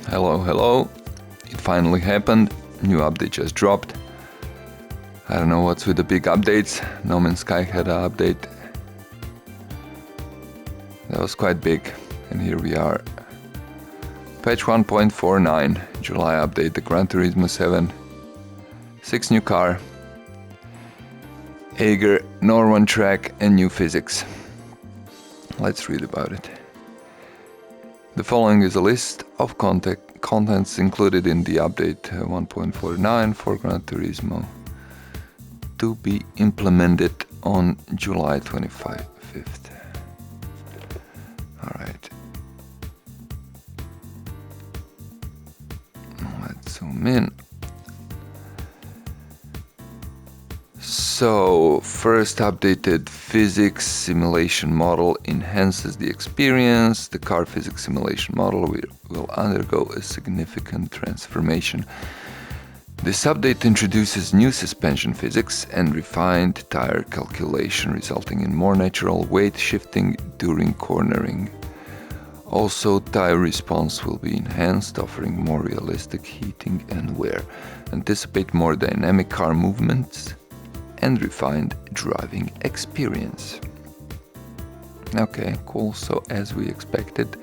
Hello. It finally happened. New update just dropped. I don't know what's with the big updates. No Man's Sky had an update. That was quite big. And here we are. Patch 1.49. July update. The Gran Turismo 7. 6 new car. Ager, Norman track and new physics. Let's read about it. The following is a list of contents included in the update 1.49 for Gran Turismo to be implemented on July 25th. Alright. Let's zoom in. So, first updated physics simulation model enhances the experience. The car physics simulation model will undergo a significant transformation. This update introduces new suspension physics and refined tire calculation, resulting in more natural weight shifting during cornering. Also, tire response will be enhanced, offering more realistic heating and wear. Anticipate more dynamic car movements and refined driving experience. Okay, cool. So as we expected,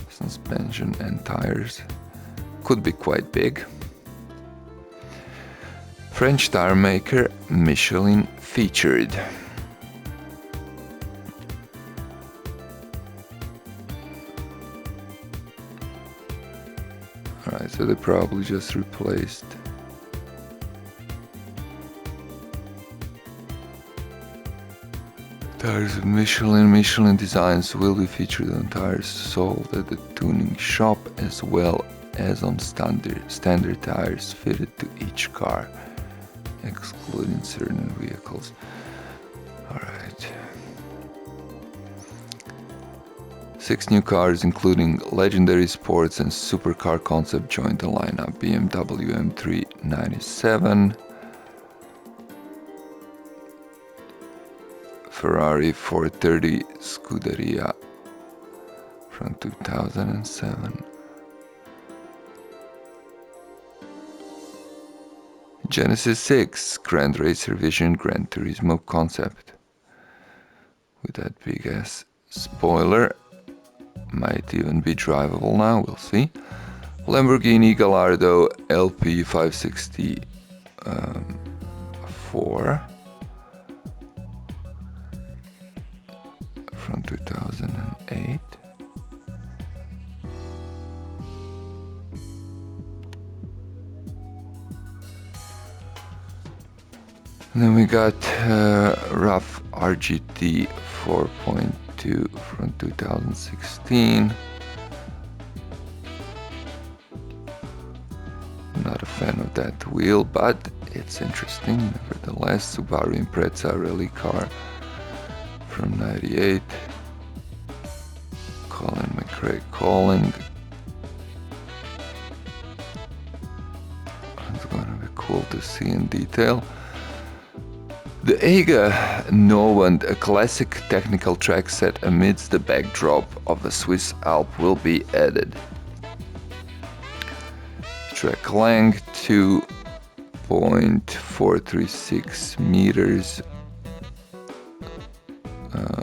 suspension and tires could be quite big. French tire maker Michelin featured. Alright, so they probably just replaced tires of Michelin. Michelin designs will be featured on tires sold at the tuning shop as well as on standard tires fitted to each car, excluding certain vehicles. Alright. 6 new cars, including legendary sports and supercar concept, joined the lineup. BMW M3 97, Ferrari 430 Scuderia from 2007. Genesis 6 Grand Racer Vision Gran Turismo concept. With that big ass spoiler. Might even be drivable now, we'll see. Lamborghini Gallardo LP 564 from 2008. And then we got RAV RGT 4.2 from 2016. Not a fan of that wheel, but it's interesting nevertheless. Subaru Impreza rally car from 98. Colin McRae calling. It's gonna be cool to see in detail. The Eiga Novant, a classic technical track set amidst the backdrop of the Swiss Alp, will be added. Track length 2.436 meters.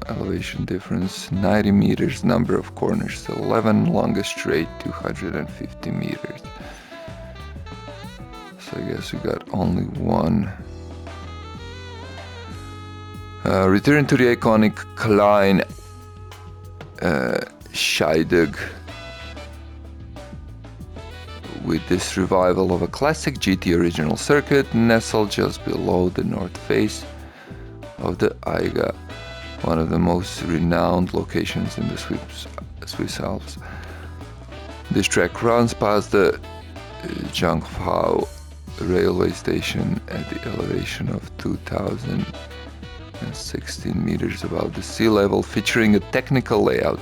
Elevation difference 90 meters. Number of corners 11. Longest straight 250 meters. So I guess we got only one. Return to the iconic Klein Scheidegg. With this revival of a classic GT original circuit nestled just below the north face of the Eiga, one of the most renowned locations in the Swiss Alps. This track runs past the Zhangfao railway station at the elevation of 2,016 meters above the sea level, featuring a technical layout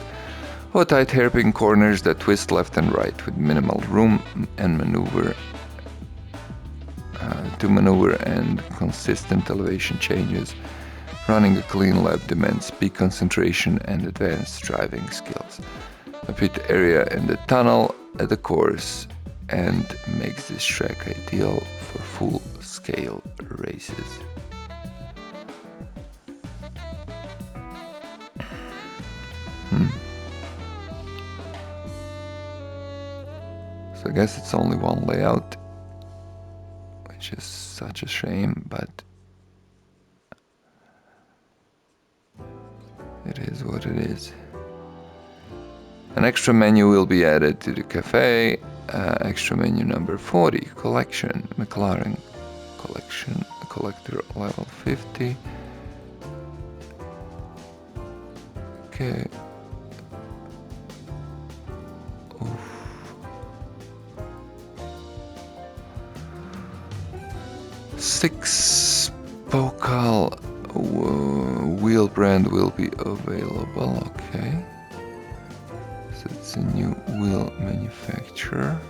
of tight hairpin corners that twist left and right with minimal room and maneuver and consistent elevation changes. Running a clean lap demands speed concentration and advanced driving skills. A pit area in the tunnel at the course and makes this track ideal for full-scale races. So I guess it's only one layout, which is such a shame, but it is what it is. An extra menu will be added to the cafe. Extra menu number 40, collection, McLaren collection, collector level 50. Okay. Oof. Six Pokal wheel brand will be available. Okay. So it's a new wheel manufacturer.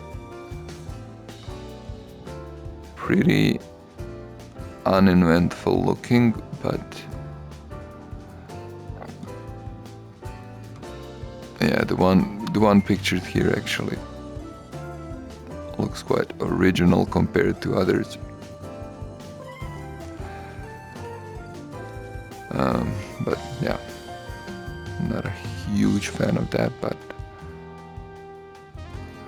Pretty uneventful looking, but yeah, the one pictured here actually looks quite original compared to others. But yeah, not a huge fan of that, but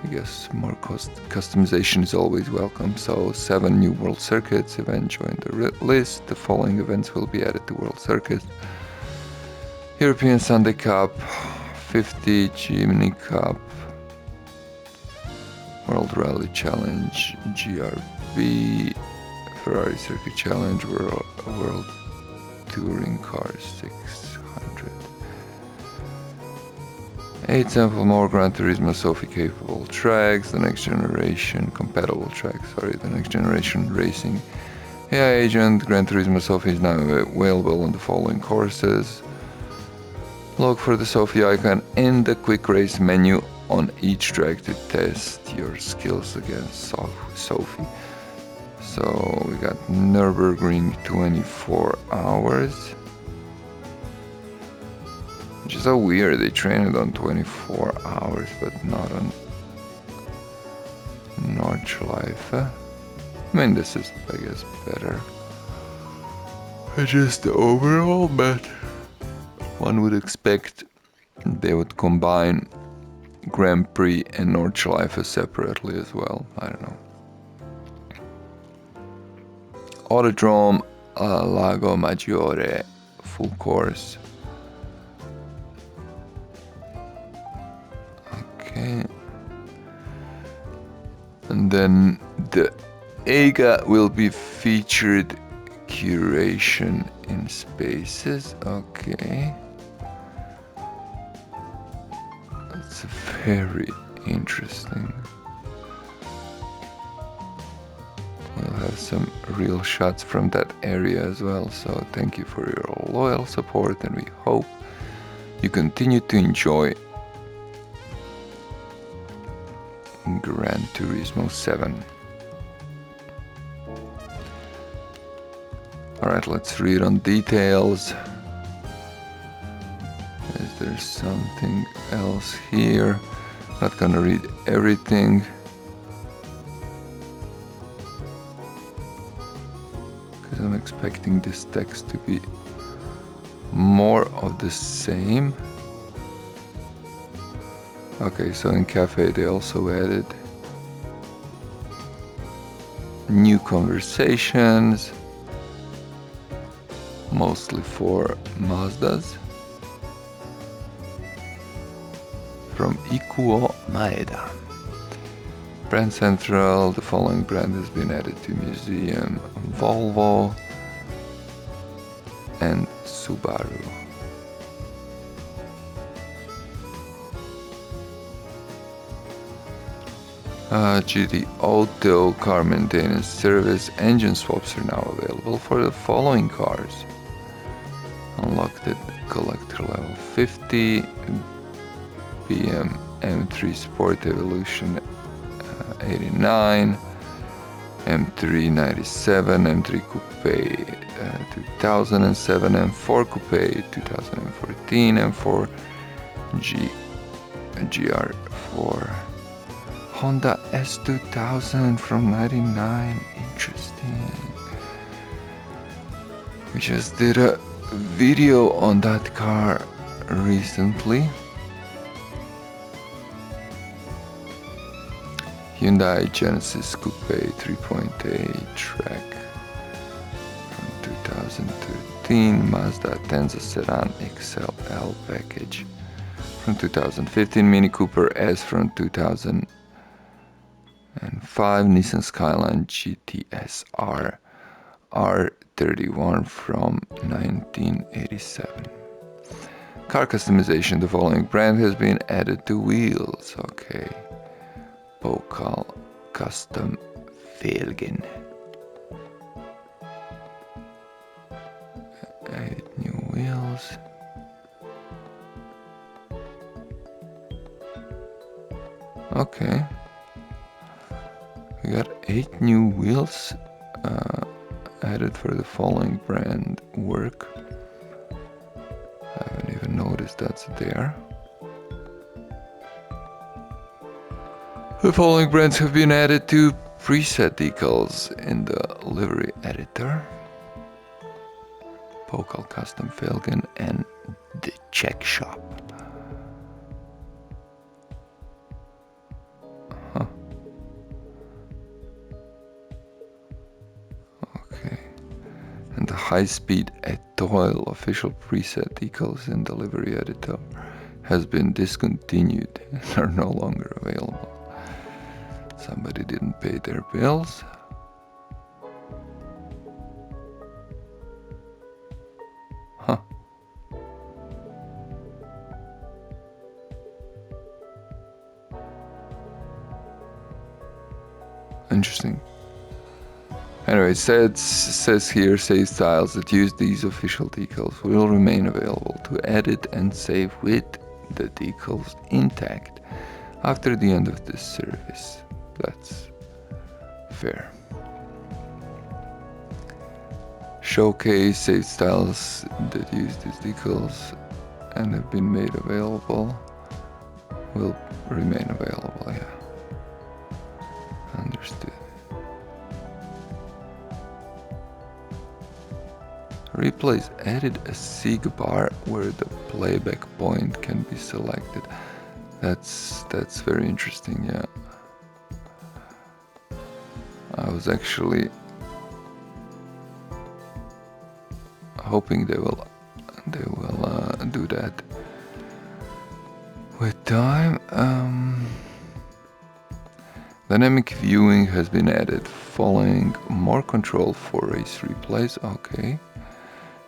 I guess more customization is always welcome. So 7 new World Circuits events join the list. The following events will be added to World Circuit: European Sunday Cup, 50 Jimny Cup, World Rally Challenge, GRB, Ferrari Circuit Challenge, World Touring Cars 600. 8 sample more Gran Turismo Sophie capable tracks, the next generation compatible tracks, the next generation racing AI agent. Gran Turismo Sophie is now available on the following courses. Look for the Sophie icon in the quick race menu on each track to test your skills against Sophie. So we got Nürburgring 24 hours. Which is so weird, they train it on 24 hours but not on Nordschleife. I mean, this is, I guess, better. Just overall, but one would expect they would combine Grand Prix and Nordschleife separately as well. I don't know. Autodrome Lago Maggiore full course. Okay. And then the EGA will be featured curation in spaces. Okay. That's very interesting. We'll have some real shots from that area as well, so thank you for your loyal support, and we hope you continue to enjoy Gran Turismo 7. Alright, let's read on details. Is there something else here? Not gonna read everything. I'm expecting this text to be more of the same. Okay, so in Cafe they also added new conversations, mostly for Mazdas, from Ikuo Maeda. Brand Central, the following brand has been added to Museum: Volvo and Subaru. GT Auto car maintenance service engine swaps are now available for the following cars. Unlocked at collector level 50, BM M3 Sport Evolution 89, M3 97, M3 Coupe 2007, M4 Coupe 2014, M4 GR4 Honda S2000 from '99. Interesting. We just did a video on that car recently. Hyundai Genesis Coupe 3.8 track from 2013. Mazda Tenza Sedan XLL package from 2015. Mini Cooper S from 2005. Nissan Skyline GTS R31 from 1987. Car customization. The following brand has been added to wheels. Okay. Pokal Custom Felgen. 8 new wheels. Okay. We got 8 new wheels added for the following brand work. I haven't even noticed that's there. The following brands have been added to preset decals in the livery editor. Pokal Custom Felgen and the Czech Shop. Okay. And the high-speed Etoile official preset decals in the livery editor has been discontinued and are no longer available. Somebody didn't pay their bills. Huh. Interesting. Anyway, it says here, save styles that use these official decals will remain available to edit and save with the decals intact after the end of this service. That's fair. Showcase saved styles that use these decals and have been made available will remain available, yeah. Understood. Replays added a SIG bar where the playback point can be selected. That's very interesting, yeah. I was actually hoping they will do that with time. Dynamic viewing has been added following more control for race replays. Okay.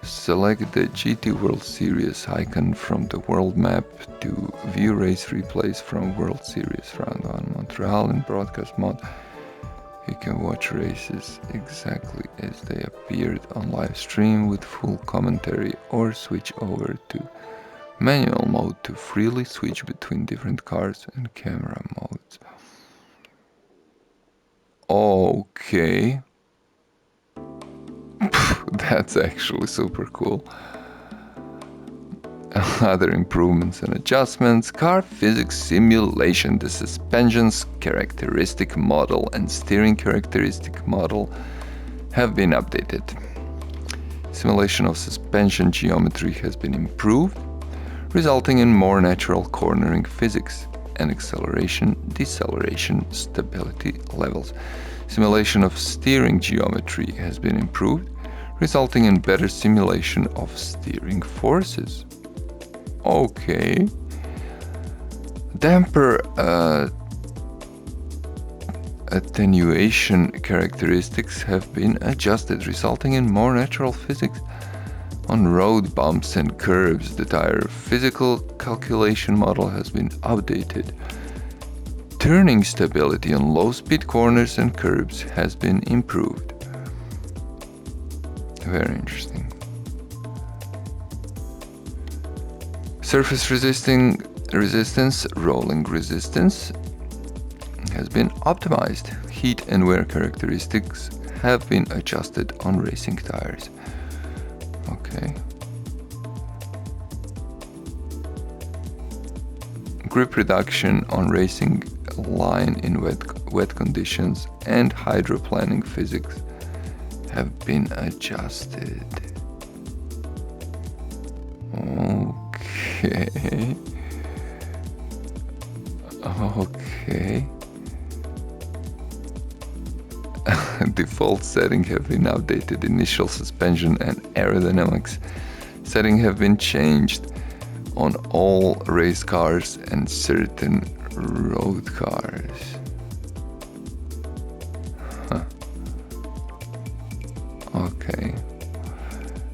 Select the GT World Series icon from the world map to view race replays from World Series Round 1 Montreal in broadcast mode. You can watch races exactly as they appeared on live stream with full commentary, or switch over to manual mode to freely switch between different cars and camera modes. Okay. That's actually super cool. Other improvements and adjustments. Car physics simulation. The suspension's characteristic model and steering characteristic model have been updated. Simulation of suspension geometry has been improved, resulting in more natural cornering physics and acceleration, deceleration, stability levels. Simulation of steering geometry has been improved, resulting in better simulation of steering forces. Okay. Damper attenuation characteristics have been adjusted, resulting in more natural physics on road bumps and curves. The tire physical calculation model has been updated. Turning stability on low-speed corners and curbs has been improved. Very interesting. Surface resistance, rolling resistance has been optimized. Heat and wear characteristics have been adjusted on racing tires. Okay. Grip reduction on racing line in wet conditions, and hydroplaning physics have been adjusted. Okay. Okay. Default setting have been updated. Initial suspension and aerodynamics setting have been changed on all race cars and certain road cars. Huh. Okay.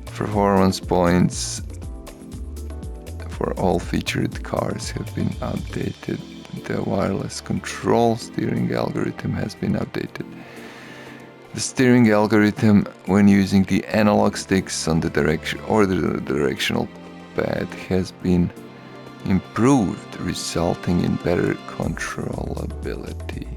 Performance points for all featured cars have been updated. The wireless control steering algorithm has been updated. The steering algorithm, when using the analog sticks on the direction or the directional pad, has been improved, resulting in better controllability.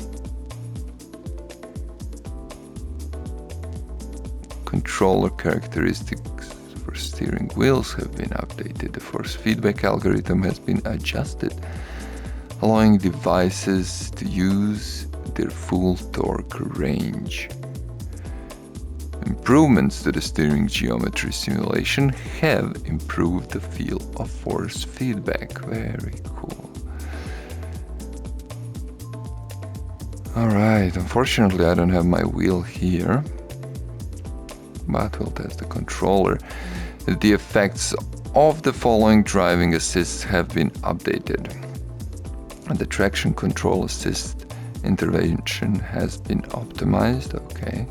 Controller characteristics for steering wheels have been updated. The force feedback algorithm has been adjusted, allowing devices to use their full torque range. Improvements to the steering geometry simulation have improved the feel of force feedback. Very cool. Alright, unfortunately I don't have my wheel here, but we'll test the controller. The effects of the following driving assists have been updated. And the traction control assist intervention has been optimized. Okay.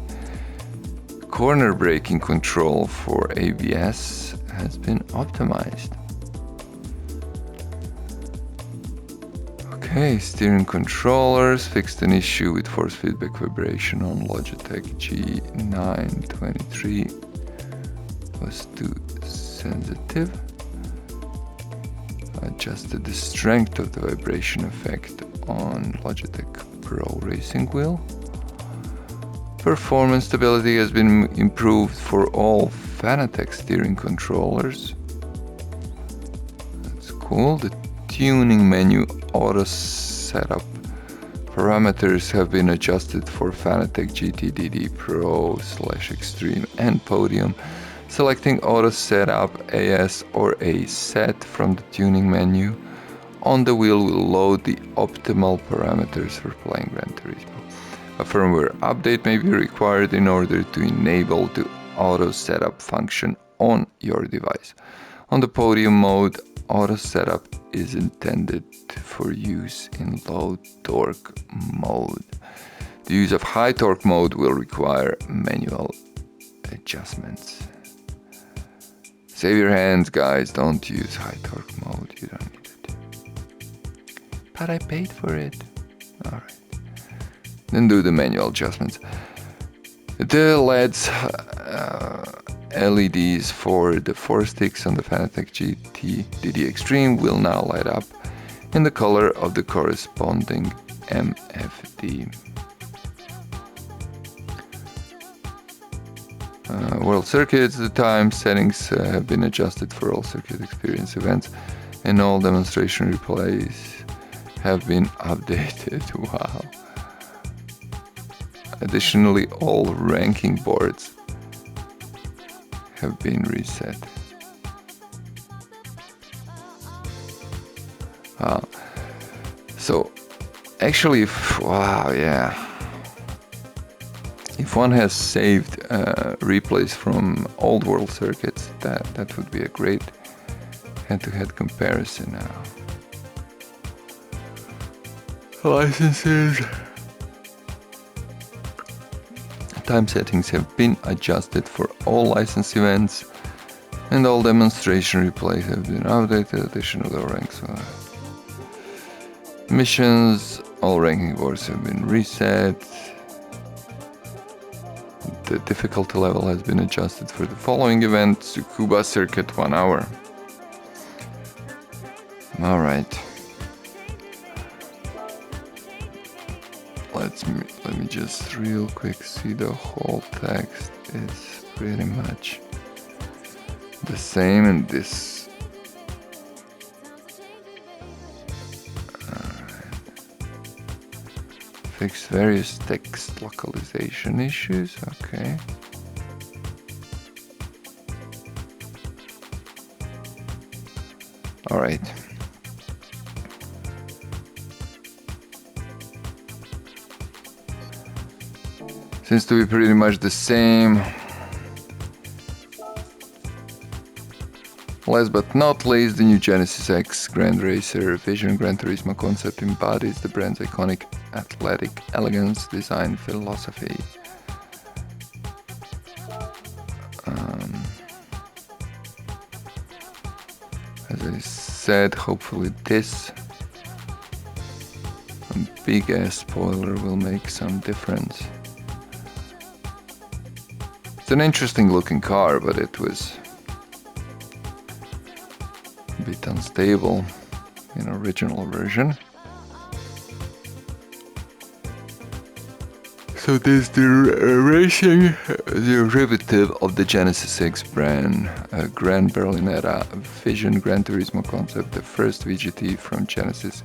Corner braking control for ABS has been optimized. Okay, steering controllers fixed an issue with force feedback vibration on Logitech G923. Was too sensitive. Adjusted the strength of the vibration effect on Logitech Pro Racing Wheel. Performance stability has been improved for all Fanatec steering controllers. That's cool. The tuning menu auto setup parameters have been adjusted for Fanatec GT Pro / Extreme and Podium. Selecting auto setup AS or A set from the tuning menu on the wheel will load the optimal parameters for playing Gran Turismo. A firmware update may be required in order to enable the auto setup function on your device. On the Podium mode, auto setup is intended for use in low torque mode. The use of high torque mode will require manual adjustments. Save your hands, guys. Don't use high torque mode. You don't need it. But I paid for it. Alright. Then do the manual adjustments. The LEDs for the 4 sticks on the Fanatec GT DD Extreme will now light up in the color of the corresponding MFD. World Circuits, the time settings have been adjusted for all circuit experience events, and all demonstration replays have been updated. Wow. Additionally, all ranking boards have been reset. So actually, if one has saved replays from old world circuits, that would be a great head-to-head comparison now. Licenses. Time settings have been adjusted for all license events, and all demonstration replays have been updated. Additional ranks. Missions, all ranking boards have been reset. The difficulty level has been adjusted for the following event: Tsukuba Circuit 1 hour. Alright. Let me just real quick see the whole text. It's pretty much the same in this. Alright. Fix various text localization issues. Okay. All right. Seems to be pretty much the same. Last but not least, the new Genesis X Grand Racer Vision Gran Turismo concept embodies the brand's iconic athletic elegance design philosophy. As I said, hopefully this big ass spoiler will make some difference. It's an interesting looking car, but it was a bit unstable in original version. So this is the racing derivative of the Genesis X brand, a Gran Berlinetta Vision Gran Turismo concept, the first VGT from Genesis,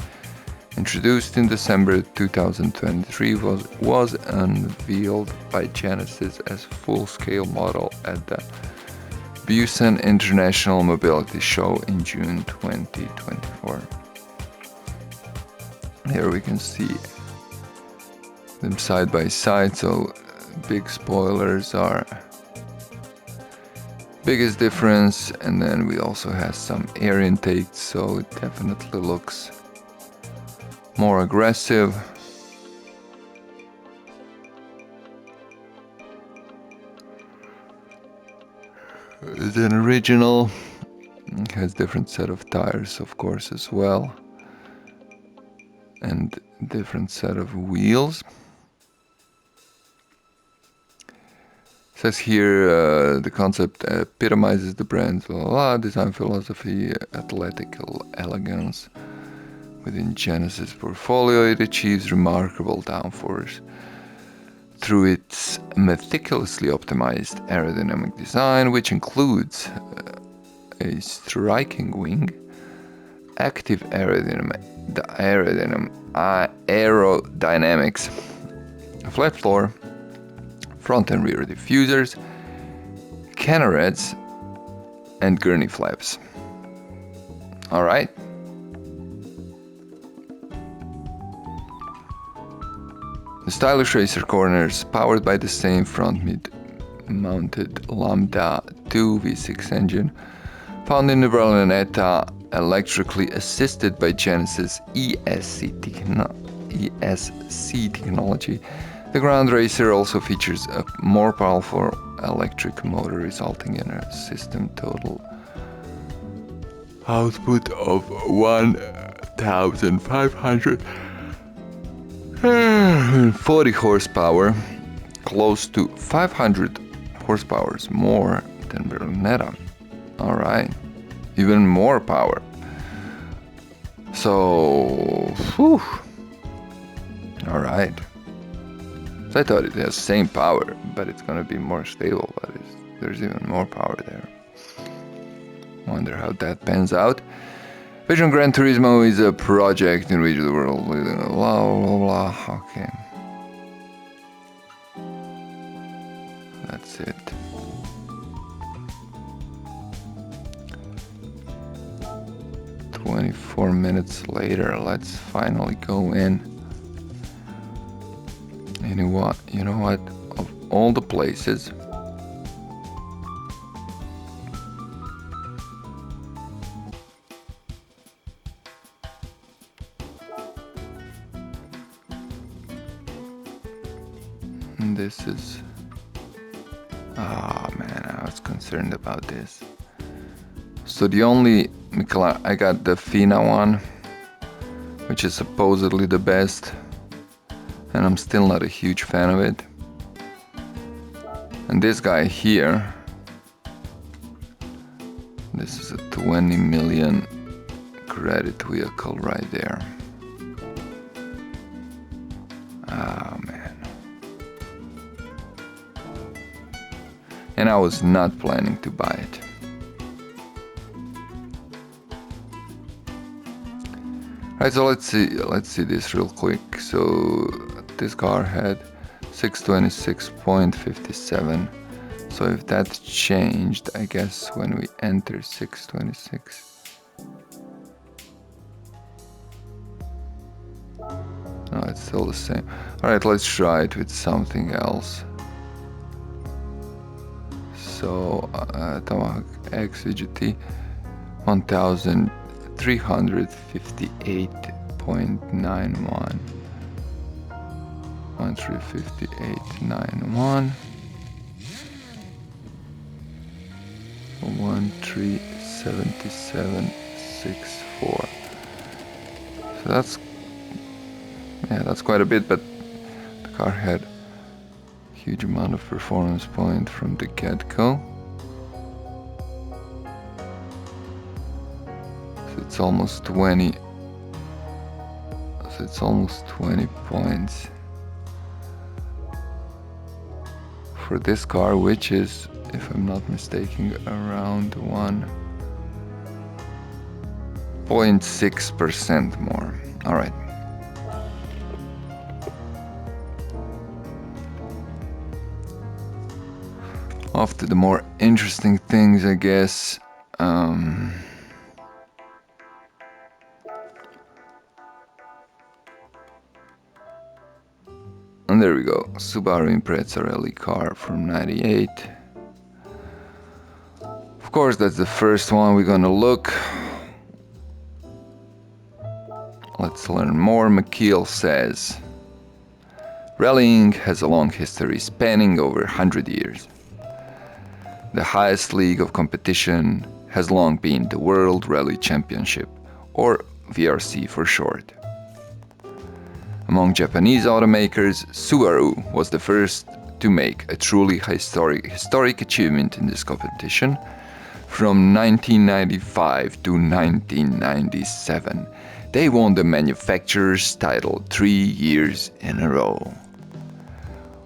introduced in December 2023, was unveiled by Genesis as full-scale model at the Busan International Mobility Show in June 2024. Here we can see them side by side, so big spoilers are biggest difference, and then we also have some air intake, so it definitely looks more aggressive. Than original. It has different set of tires, of course, as well, and different set of wheels. It says here the concept epitomizes the brand's design philosophy, athletical elegance. Within Genesis portfolio, it achieves remarkable downforce through its meticulously optimized aerodynamic design, which includes a striking wing, active aerodynamics, a flat floor, front and rear diffusers, canarets, and gurney flaps. All right. The stylish racer corners, powered by the same front mid-mounted Lambda 2 V6 engine, found in the Berlinetta, electrically assisted by Genesis ESC technology. The Grand Racer also features a more powerful electric motor, resulting in a system total output of 1,540 horsepower, close to 500 horsepower more than Berlinetta. Alright, even more power. So, whew. Alright. So I thought it has the same power, but it's gonna be more stable, but there's even more power there. Wonder how that pans out. Vision Gran Turismo is a project in which the world blah blah blah. Okay. That's it. "24 minutes later, let's finally go in. You know what? Of all the places, this is... Oh man, I was concerned about this. So the only I got the Fina one, which is supposedly the best, and I'm still not a huge fan of it. And this guy here, this is a 20 million credit vehicle right there. Oh man. And I was not planning to buy it. Alright, so let's see this real quick. So this car had 626.57. So if that changed, I guess when we enter 626. No, it's still the same. Alright, let's try it with something else. So, Tomahawk X VGT 1358.91. 1358.91. 1377.64. So that's quite a bit, but the car had a huge amount of performance point from the get-go. So it's almost 20. So it's almost 20 points for this car, which is, if I'm not mistaken, around 1.6% more. All right. Off to the more interesting things, I guess. And there we go, Subaru Impreza rally car from '98. Of course, that's the first one we're gonna look. Let's learn more. McKeel says, rallying has a long history spanning over 100 years. The highest league of competition has long been the World Rally Championship, or VRC for short. Among Japanese automakers, Subaru was the first to make a truly historic achievement in this competition. From 1995 to 1997, they won the manufacturer's title 3 years in a row.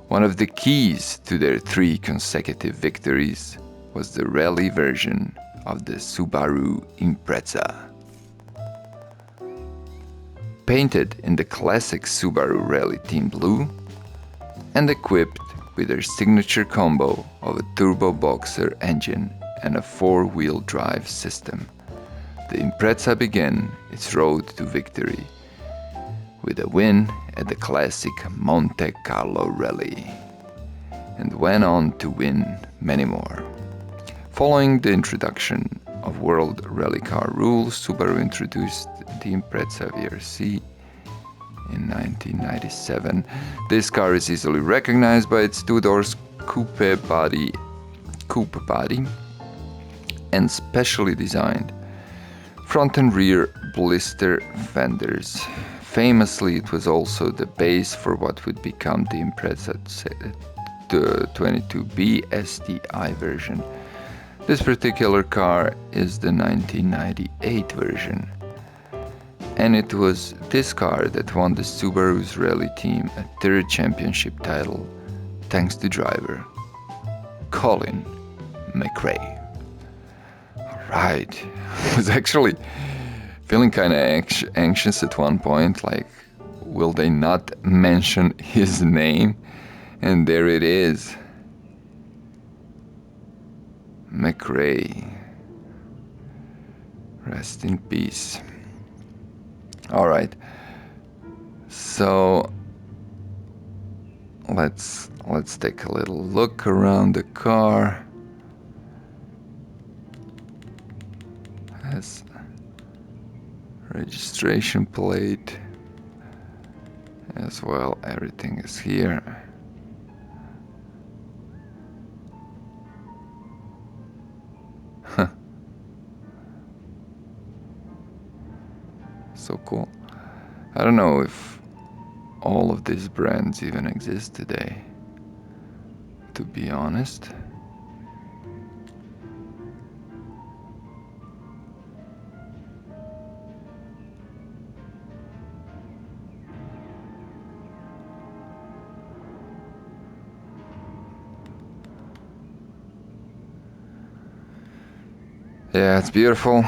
One of the keys to their 3 consecutive victories was the rally version of the Subaru Impreza. Painted in the classic Subaru Rally Team Blue and equipped with their signature combo of a turbo boxer engine and a 4-wheel drive system, the Impreza began its road to victory with a win at the classic Monte Carlo Rally, and went on to win many more. Following the introduction of World Rally Car rules, Subaru introduced the Impreza VRC in 1997. This car is easily recognized by its 2-doors coupe body and specially designed front and rear blister fenders. Famously, it was also the base for what would become the Impreza 22B STI version. This particular car is the 1998 version, and it was this car that won the Subaru's rally team a 3rd championship title, thanks to driver Colin McRae. Alright, I was actually feeling kind of anxious at one point, like, will they not mention his name? And there it is. McRae. Rest in peace. Alright. So let's take a little look around the car. Has registration plate as well. Everything is here. So cool. I don't know if all of these brands even exist today, to be honest. Yeah, it's beautiful.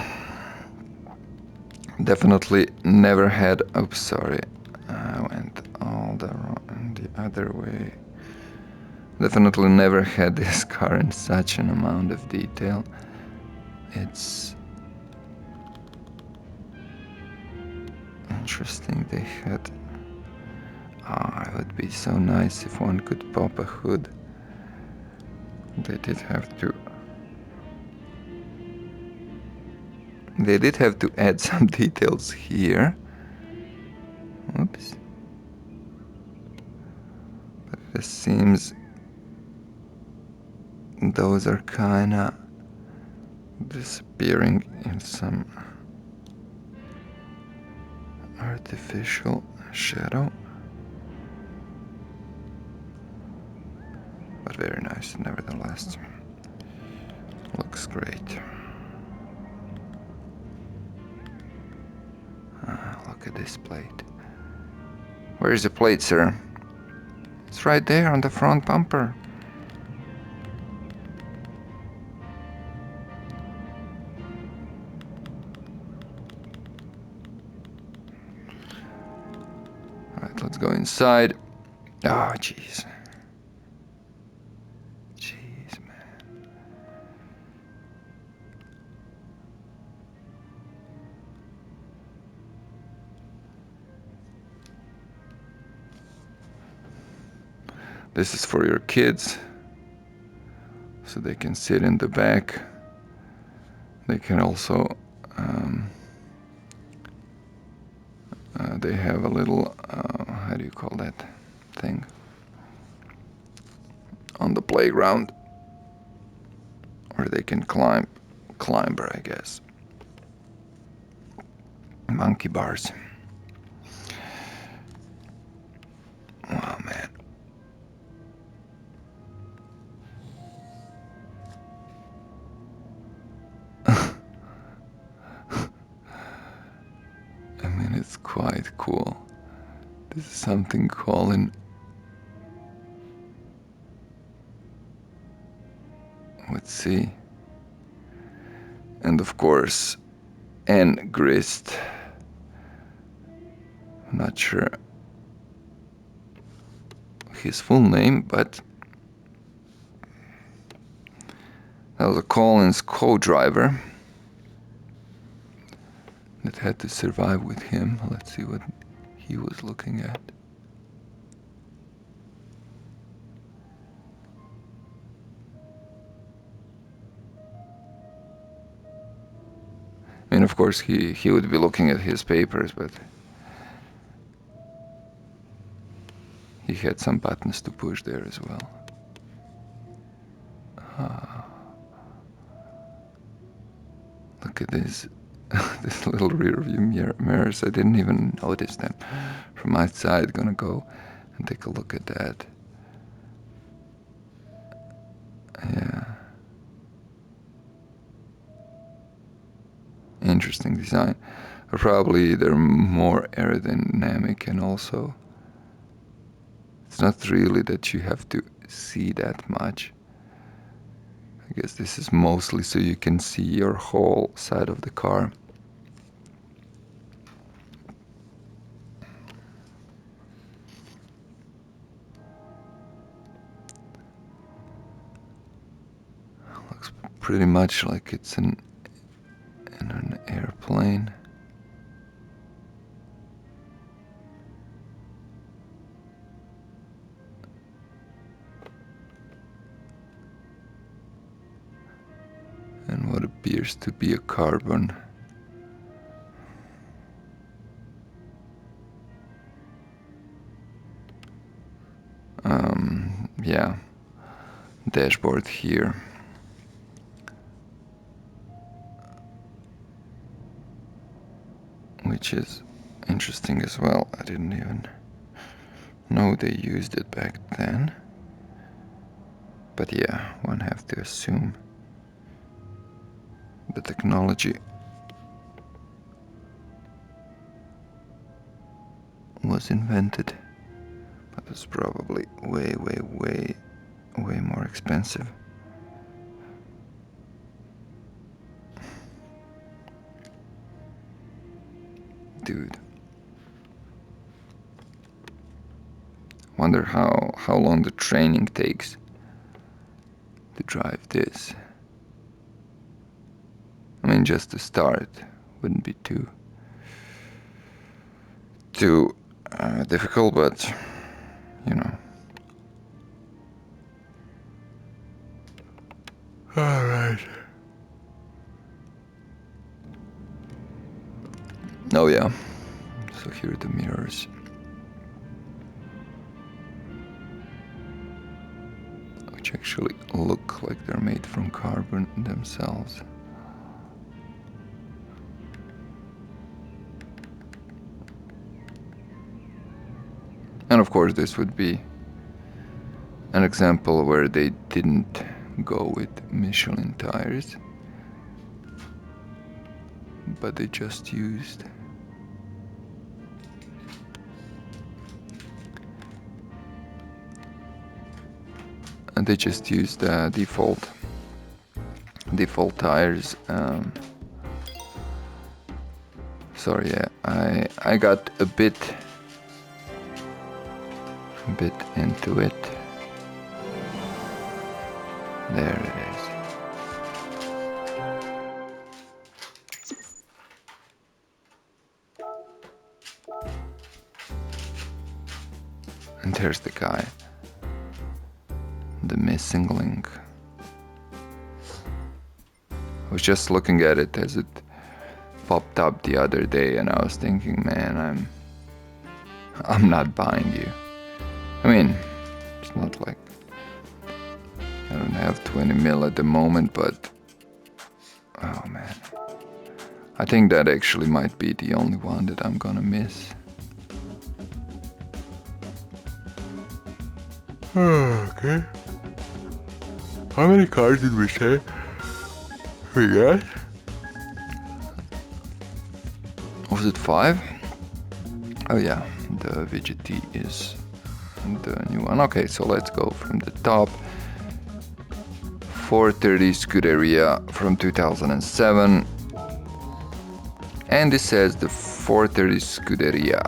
Definitely never had. Oops, sorry. I went all the wrong. the other way. Definitely never had this car in such an amount of detail. It's interesting they had... it would be so nice if one could pop a hood. They did have to... They did have to add some details here. Oops. But it seems those are kinda disappearing in some artificial shadow. But very nice nevertheless. Looks great. Look at this plate. Where is the plate, sir? It's right there on the front bumper. Alright, let's go inside. Oh, jeez. Jeez, man. This is for your kids, so they can sit in the back. They can also, they have a little, how do you call that thing? On the playground, where they can climber, I guess. Monkey bars. Wow, man. I mean, it's quite cool. This is something calling. Let's see. And of course, N. Grist. I'm not sure his full name, but that was a Collins co-driver that had to survive with him. Let's see what he was looking at. I mean, of course, he would be looking at his papers, but he had some buttons to push there as well. Look at this, this little rear view mirrors. I didn't even notice them from outside. Gonna go and take a look at that. Yeah. Interesting design. Probably they're more aerodynamic, and also it's not really that you have to see that much. I guess this is mostly so you can see your whole side of the car. Looks pretty much like it's in an airplane. And what appears to be a carbon. Yeah, dashboard here. Which is interesting as well. I didn't even know they used it back then. But yeah, one have to assume the technology was invented, but it's probably way more expensive. Dude, Wonder how long the training takes to drive this. I mean, just to start wouldn't be too difficult, but you know. All right. Oh yeah. So here are the mirrors. Which actually look like they're made from carbon themselves. And of course this would be an example where they didn't go with Michelin tires, but they just used default tires. Sorry, yeah, I got a bit into it. There it is. And there's the guy, the missing link. I was just looking at it as it popped up the other day, and I was thinking, man, I'm not buying you. I mean, it's not like I don't have 20 mil at the moment, but oh man, I think that actually might be the only one that I'm gonna miss. Okay. How many cars did we say we got? Was it 5? Oh yeah, the VGT is the new one. Okay, so let's go from the top. 430 Scuderia from 2007. And this says the 430 Scuderia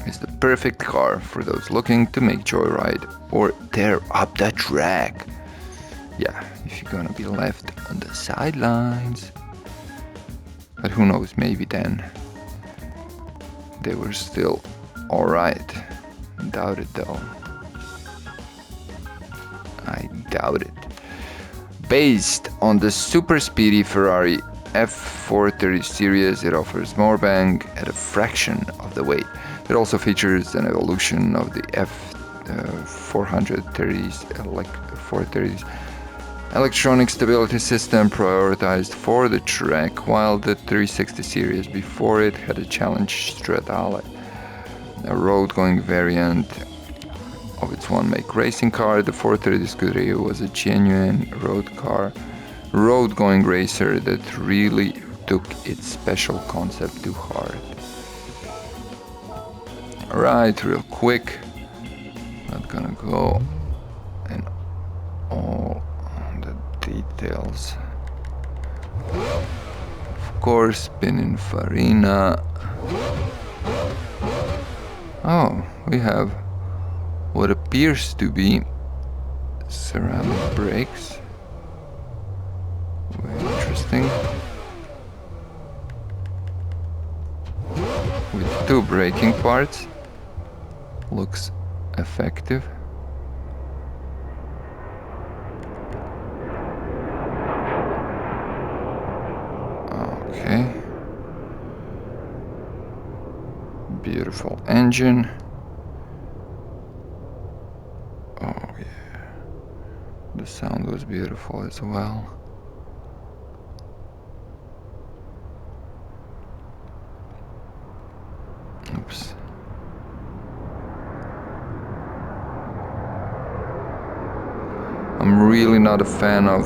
is the perfect car for those looking to make joyride or tear up the track. Yeah, if you're gonna be left on the sidelines. But who knows, maybe then they were still alright. Doubt it though. I doubt it. Based on the super speedy Ferrari F430 series, it offers more bang at a fraction of the weight. It also features an evolution of the F430's 430's electronic stability system prioritized for the track, while the 360 series before it had a Challenge Stradale, a road-going variant of its one-make racing car. The 430 Scuderia was a genuine road-going racer that really took its special concept to heart. Alright, real quick, not gonna go in all the details. Of course, Pininfarina. Oh, we have what appears to be ceramic brakes. Very interesting. With 2 braking parts. Looks effective. Okay. Beautiful engine. Oh yeah. The sound was beautiful as well. Oops. I'm really not a fan of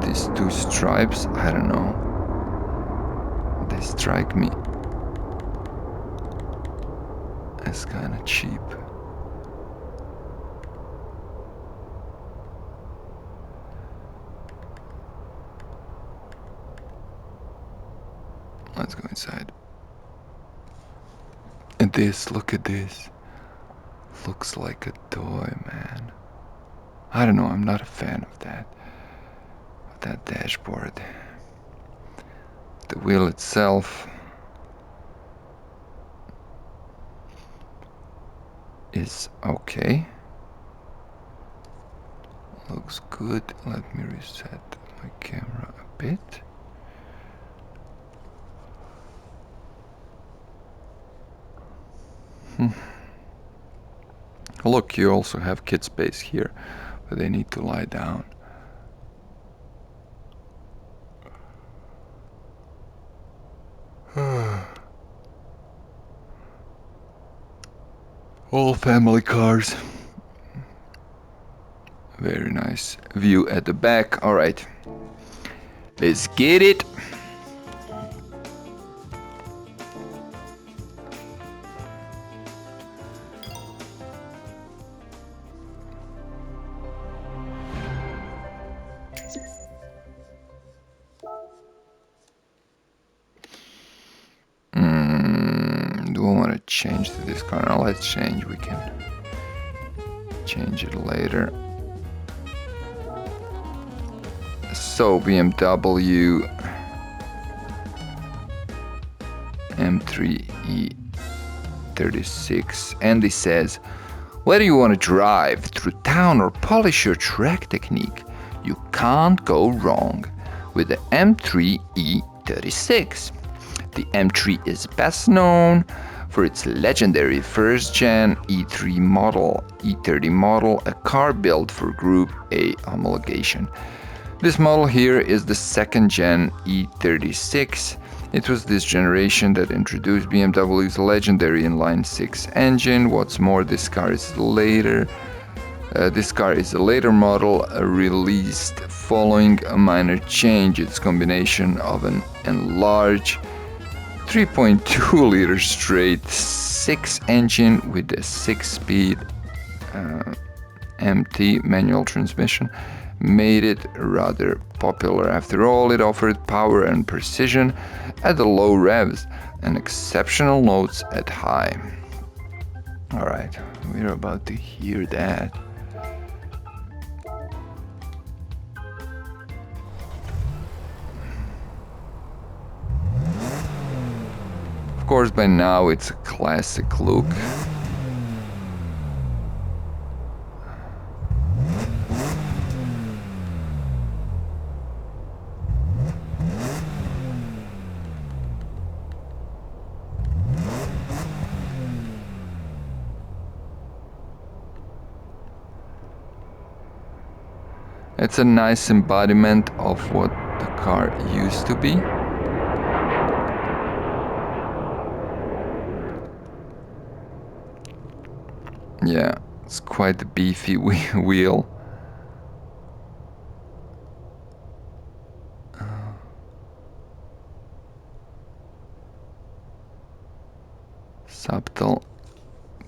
these 2 stripes. I don't know. They strike me as kind of cheap. Let's go inside. And this, look at this. looks like a toy, man. I don't know, I'm not a fan of that dashboard. The wheel itself is okay. Looks good. Let me reset my camera a bit. Look, you also have kid space here, but they need to lie down. All family cars. Very nice view at the back. All right, let's get it. Do I want to change to this car? Now let's change. We can change it later. So BMW M3 E36. Andy says, whether you want to drive through town or polish your track technique, you can't go wrong with the M3 E36. The M3 is best known for its legendary first-gen E30 model, a car built for Group A homologation. This model here is the second-gen E36. It was this generation that introduced BMW's legendary inline 6 engine. What's more, this car is a later model released following a minor change. Its combination of an enlarged 3.2-liter straight 6 engine with a 6-speed MT manual transmission made it rather popular. After all, it offered power and precision at the low revs and exceptional notes at high. Alright, we're about to hear that. Of course, by now it's a classic look. It's a nice embodiment of what the car used to be. Yeah, it's quite a beefy wheel. Subtle,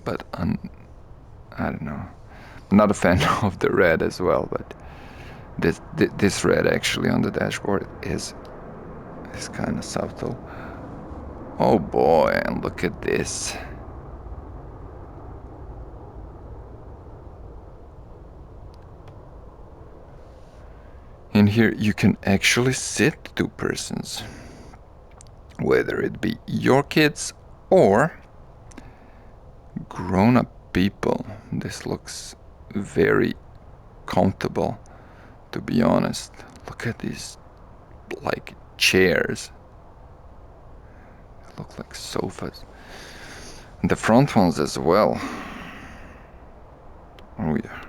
but I don't know. I'm not a fan of the red as well, but this red actually on the dashboard is kind of subtle. Oh boy, and look at this. In here you can actually sit two persons, whether it be your kids or grown-up people. This looks very comfortable, to be honest. Look at these like chairs. They look like sofas. And the front ones as well. Oh yeah.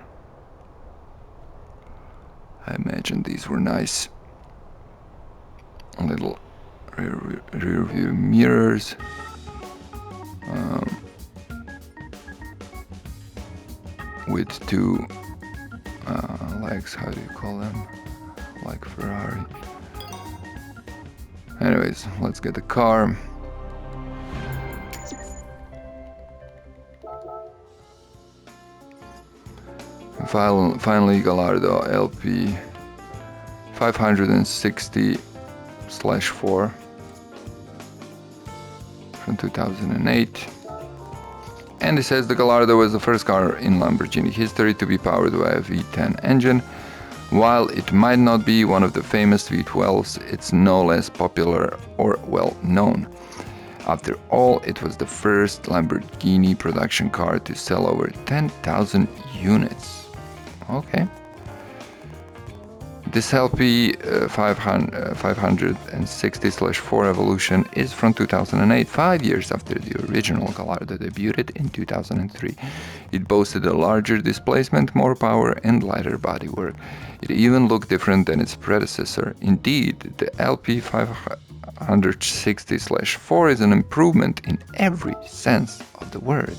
I imagine these were nice. Little rear view mirrors. With two legs, how do you call them? Like Ferrari. Anyways, let's get the car. Finally, Gallardo LP 560/4 from 2008. And it says the Gallardo was the first car in Lamborghini history to be powered by a V10 engine. While it might not be one of the famous V12s, it's no less popular or well known. After all, it was the first Lamborghini production car to sell over 10,000 units. Okay. This LP 560/4 Evolution is from 2008, 5 years after the original Gallardo debuted in 2003. It boasted a larger displacement, more power, and lighter bodywork. It even looked different than its predecessor. Indeed, the LP 560/4 is an improvement in every sense of the word.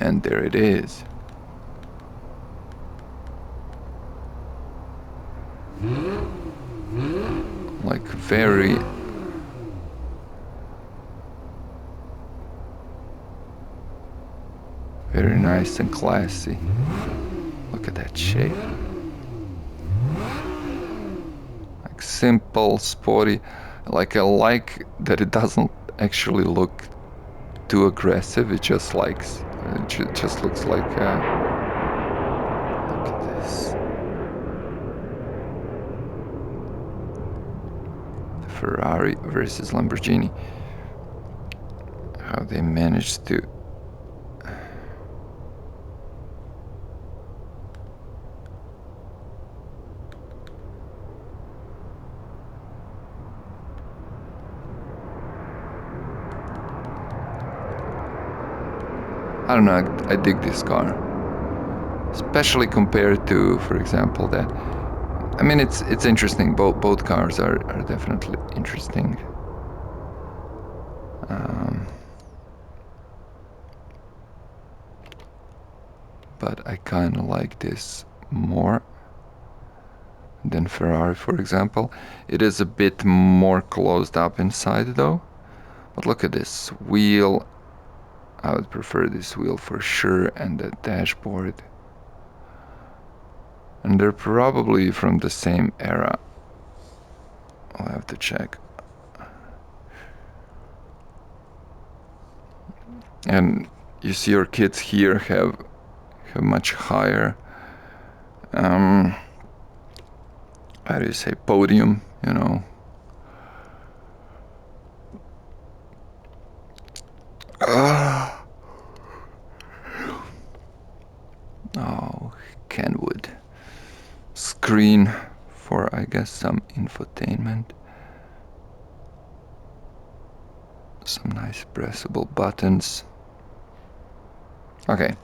And there it is. Like very nice and classy. Look at that shape. Like simple, sporty. Like I like that it doesn't actually look too aggressive. It just likes. It just looks like. Look at this. The Ferrari versus Lamborghini. How they managed to. I don't know, I dig this car. Especially compared to, for example, that. I mean, it's interesting. Both cars are definitely interesting. But I kind of like this more than Ferrari, for example. It is a bit more closed up inside, though. But look at this wheel. I would prefer this wheel for sure, and the dashboard. And they're probably from the same era. I'll have to check. And you see your kids here have much higher, how do you say, podium, you know. Oh, Kenwood. Screen for, I guess, some infotainment. Some nice pressable buttons. Okay,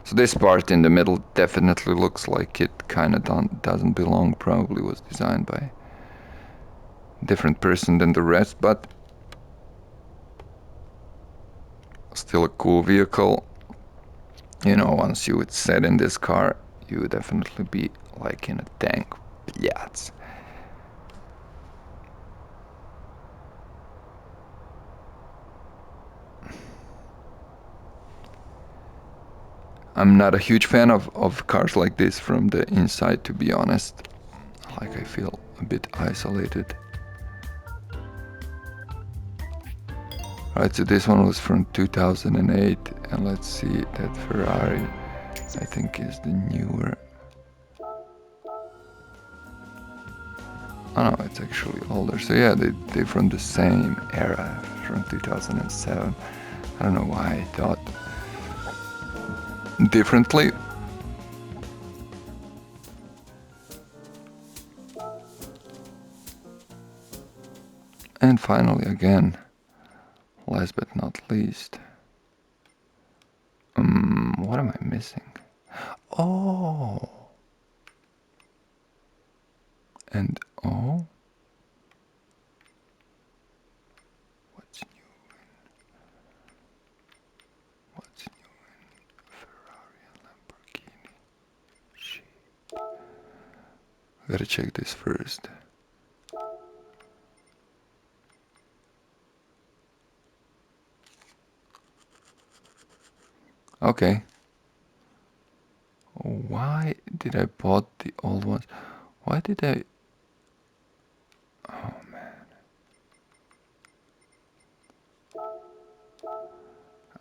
so this part in the middle definitely looks like it kind of doesn't belong. Probably was designed by a different person than the rest, but still a cool vehicle. You know, once you would sit in this car, you would definitely be like in a tank. Yes. I'm not a huge fan of cars like this from the inside, to be honest. Like, I feel a bit isolated. Right, so this one was from 2008, and let's see, that Ferrari, I think, is the newer. Oh no, it's actually older. So yeah, they're from the same era, from 2007. I don't know why I thought differently. And finally, again, last but not least, what am I missing? Oh, and oh, what's new in Ferrari and Lamborghini? Shit. Gotta check this first. Okay. Why did I bought the old ones? Why did I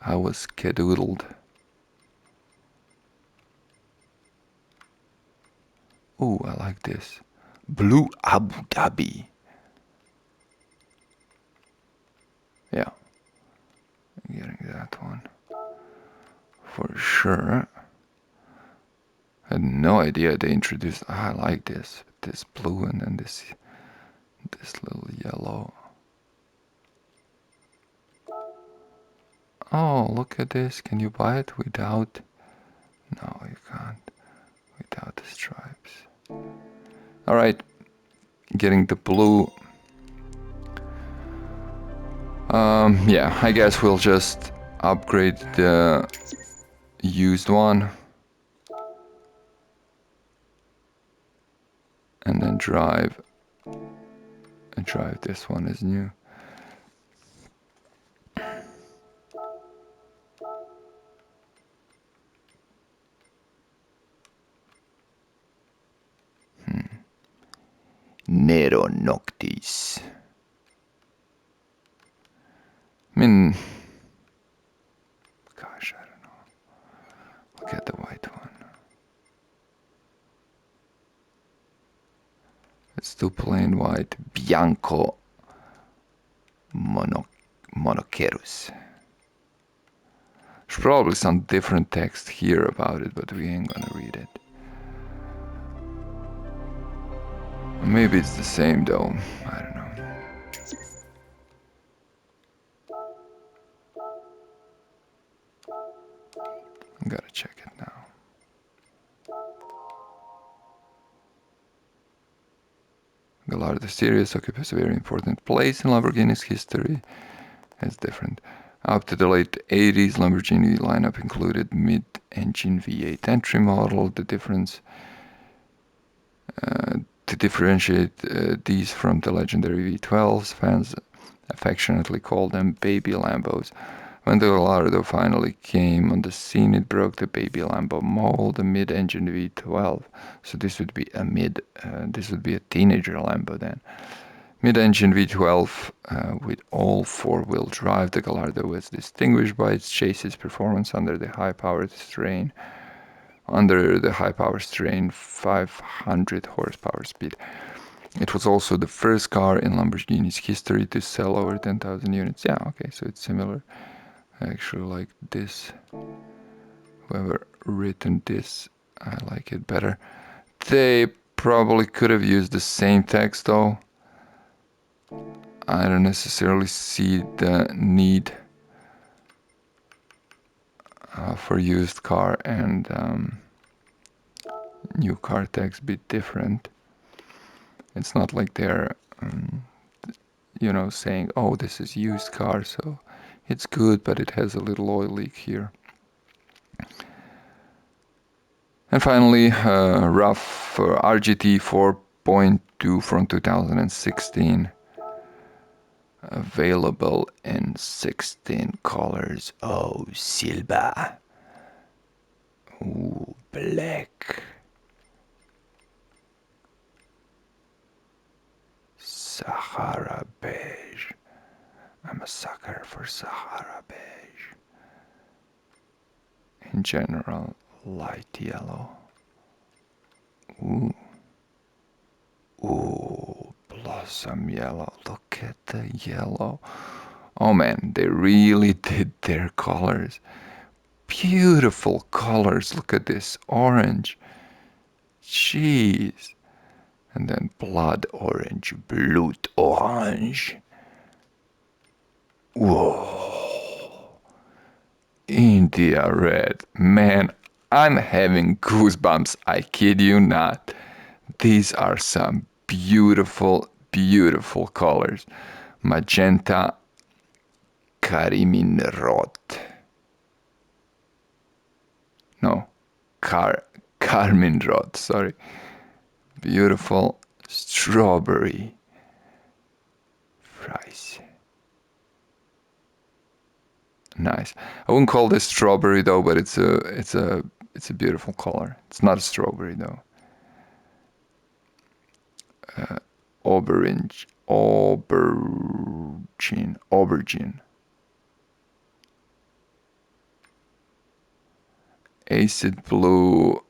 I was skedoodled. Oh, I like this. Blue Abu Dhabi. Yeah, I'm getting that one. For sure. I had no idea they introduced. I like this. This blue and then this little yellow. Oh, look at this. Can you buy it without? No, you can't. Without the stripes. Alright, getting the blue. Yeah, I guess we'll just upgrade the used one. And then drive this one as new. Nero Noctis. I mean, gosh, I don't know. Look at the white one. It's too plain white. Bianco Monocerus. There's probably some different text here about it, but we ain't gonna read it. Maybe it's the same though. I don't know. I gotta check it now. Gallardo series occupies a very important place in Lamborghini's history. It's different. Up to the late 80s, Lamborghini lineup included mid-engine V8 entry model. The difference to differentiate these from the legendary V12s, fans affectionately called them baby Lambos. When the Gallardo finally came on the scene, it broke the baby Lambo mold, a mid-engine V12. So this would be a teenager Lambo then. Mid-engine V12 with all four-wheel drive, the Gallardo was distinguished by its chassis performance under the high-power strain. 500 horsepower speed. It was also the first car in Lamborghini's history to sell over 10,000 units. Yeah, okay, so it's similar. I actually like this. Whoever written this, I like it better. They probably could have used the same text though. I don't necessarily see the need for used car and new car text be different. It's not like they're, saying, oh, this is used car, so it's good, but it has a little oil leak here. And finally, rough RGT 4.2 from 2016. Available in 16 colors. Oh, silver. Ooh, black. Sahara beige. I'm a sucker for Sahara beige. In general, light yellow. Ooh. Ooh, blossom yellow. Look at the yellow. Oh man, they really did their colors. Beautiful colors. Look at this orange. Jeez. And then blood orange, blood orange. Whoa. India red. Man, I'm having goosebumps. I kid you not. These are some beautiful, beautiful colors. Magenta Kariminrot. No, Carminrot, sorry. Beautiful strawberry fries. Nice. I wouldn't call this strawberry though, but it's a beautiful color. It's not a strawberry though. Aubergine. Acid Blue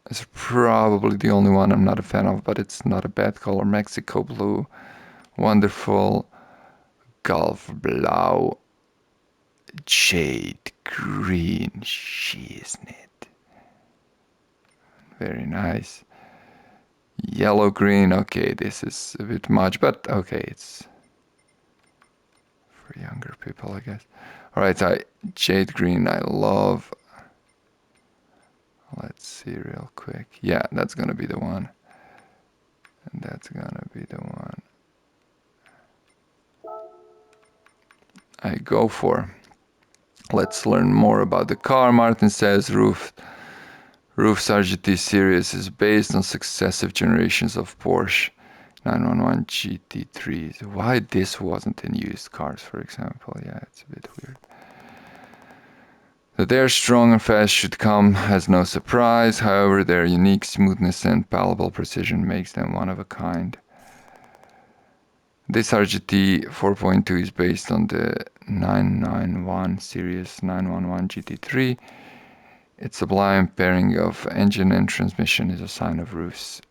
is probably the only one I'm not a fan of, but it's not a bad color. Mexico Blue, wonderful. Gulf Blau, Jade Green, Shiznit. Very nice. Yellow Green, okay, this is a bit much, but okay, it's for younger people, I guess. Alright, Jade Green, I love. Let's see real quick. Yeah, that's gonna be the one. And that's gonna be the one I go for. Let's learn more about the car. Martin says Roof's RGT series is based on successive generations of Porsche 911 GT3s. Why this wasn't in used cars, for example? Yeah, it's a bit weird. That they're strong and fast should come as no surprise. However, their unique smoothness and palpable precision makes them one of a kind. This RGT 4.2 is based on the 991 series 911 GT3. Its sublime pairing of engine and transmission is a sign of Roof's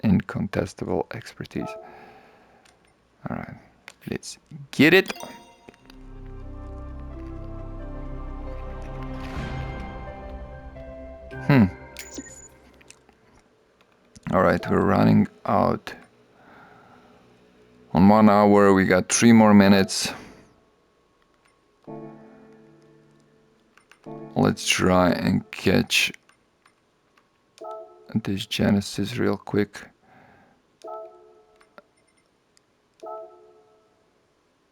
incontestable expertise. Alright, let's get it. Alright, we're running out. On 1 hour, we got 3 more minutes. Let's try and catch this Genesis real quick.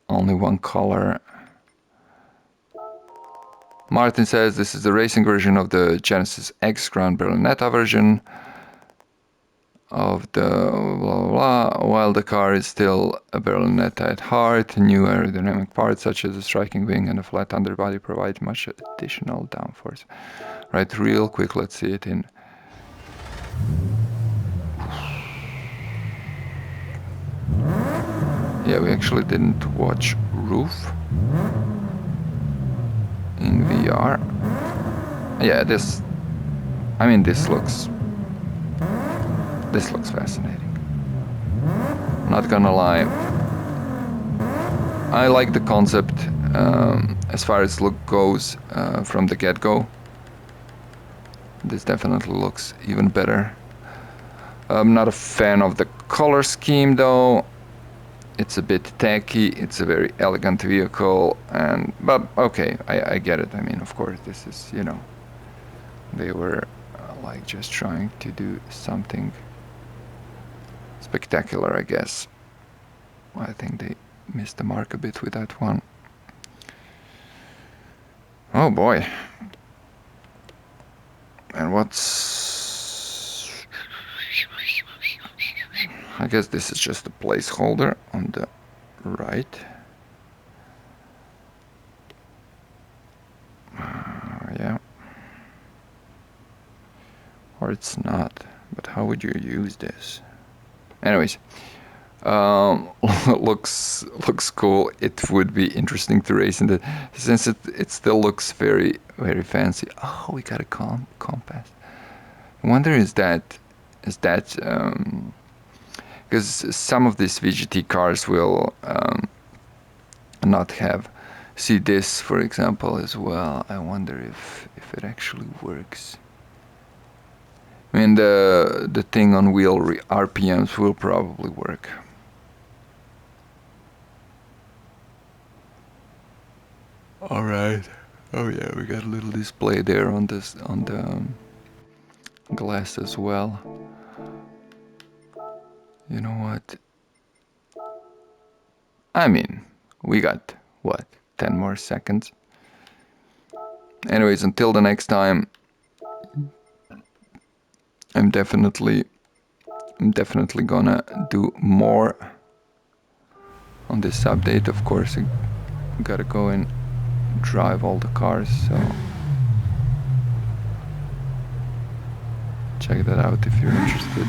Only one color. Martin says this is the racing version of the Genesis X Grand Berlinetta version of the blah, blah, blah. While the car is still a Berlinetta at heart, new aerodynamic parts such as a striking wing and a flat underbody provide much additional downforce. Right, real quick, let's see it in. Yeah, we actually didn't watch Roof in VR. Yeah, this looks fascinating. Not gonna lie, I like the concept as far as look goes from the get-go. This definitely looks even better. I'm not a fan of the color scheme though. It's a bit tacky. It's a very elegant vehicle, but okay, I get it. I mean, of course, this is, you know, they were like just trying to do something spectacular, I guess. I think they missed the mark a bit with that one. Oh boy. And what's... I guess this is just a placeholder on the right. Yeah. Or it's not. But how would you use this? Anyways, looks cool. It would be interesting to race in the since it still looks very fancy. Oh, we got a compass. I wonder is that because some of these VGT cars will not have. See this, for example, as well. I wonder if it actually works. I mean, the thing on wheel RPMs will probably work. All right. Oh yeah, we got a little display there on the glass as well. You know what? I mean, we got what, 10 more seconds. Anyways, until the next time, I'm definitely gonna do more on this update. Of course, I gotta go and drive all the cars, so check that out if you're interested.